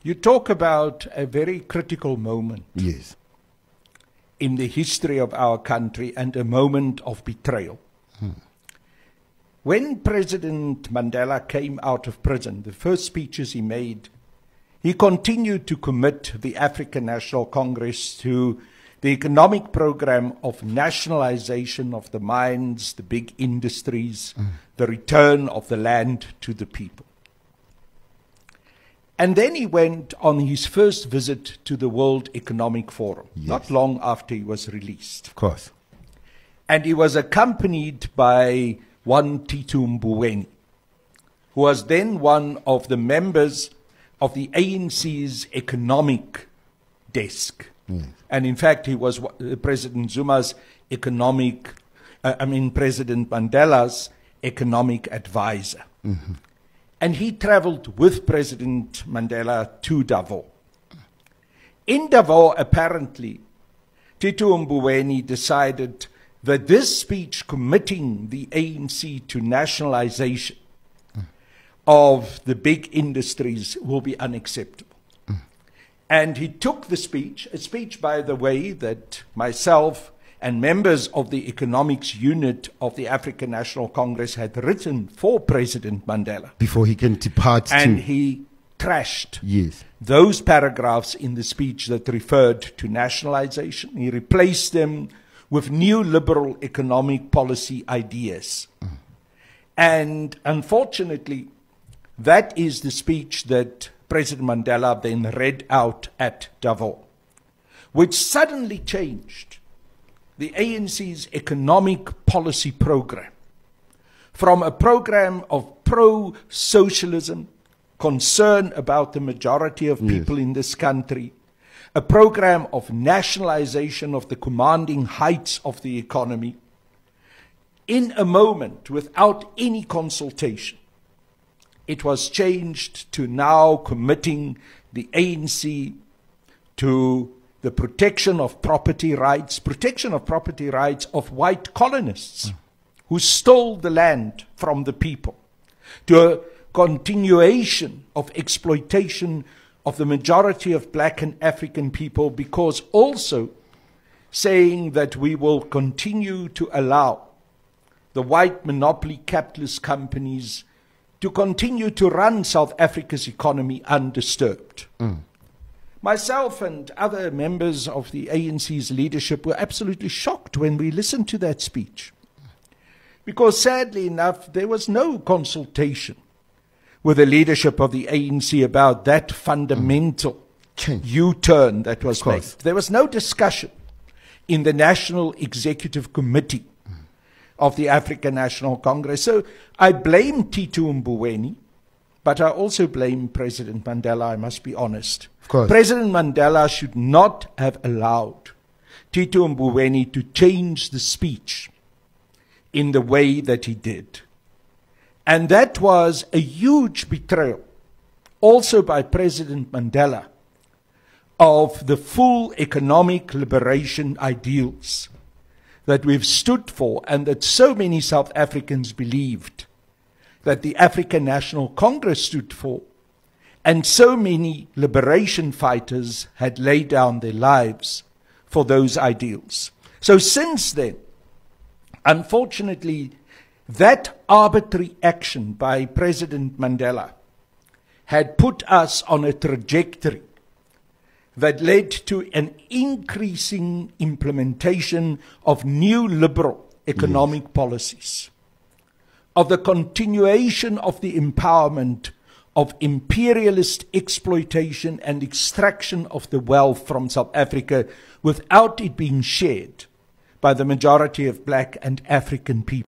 You talk about a very critical moment Yes. in the history of our country and a moment of betrayal. When President Mandela came out of prison, the first speeches he made, he continued to commit the African National Congress to the economic program of nationalization of the mines, the big industries, the return of the land to the people. And then he went on his first visit to the World Economic Forum, Yes. not long after he was released. Of course. And he was accompanied by one Tito Mboweni, who was then one of the members of the ANC's economic desk. Yes. And in fact, he was President Zuma's President Mandela's economic advisor. And he traveled with President Mandela to Davos. In Davos, apparently, Tito Mboweni decided that this speech committing the ANC to nationalization of the big industries will be unacceptable. And he took the speech, a speech, by the way, that myself and members of the economics unit of the African National Congress had written for President Mandela. Before he can depart And to... he trashed Yes. those paragraphs in the speech that referred to nationalization. He replaced them with new liberal economic policy ideas. And unfortunately, that is the speech that President Mandela then read out at Davos, which suddenly changed the ANC's economic policy program from a program of pro-socialism, concern about the majority of people in this country, a program of nationalization of the commanding heights of the economy, in a moment, without any consultation. It was changed to now committing the ANC to the protection of property rights of white colonists who stole the land from the people, to a continuation of exploitation of the majority of black and African people, because also saying that we will continue to allow the white monopoly capitalist companies to continue to run South Africa's economy undisturbed. Myself and other members of the ANC's leadership were absolutely shocked when we listened to that speech, because sadly enough, there was no consultation with the leadership of the ANC about that fundamental U-turn that was made. There was no discussion in the National Executive Committee of the African National Congress. So I blame Tito Mboweni, but I also blame President Mandela, I must be honest. Of course. President Mandela should not have allowed Tito Mboweni to change the speech in the way that he did. And that was a huge betrayal, also by President Mandela, of the full economic liberation ideals that we've stood for and that so many South Africans believed that the African National Congress stood for, and so many liberation fighters had laid down their lives for those ideals. So since then, unfortunately, that arbitrary action by President Mandela had put us on a trajectory that led to an increasing implementation of new liberal economic policies, of the continuation of the empowerment of imperialist exploitation and extraction of the wealth from South Africa without it being shared by the majority of black and African people.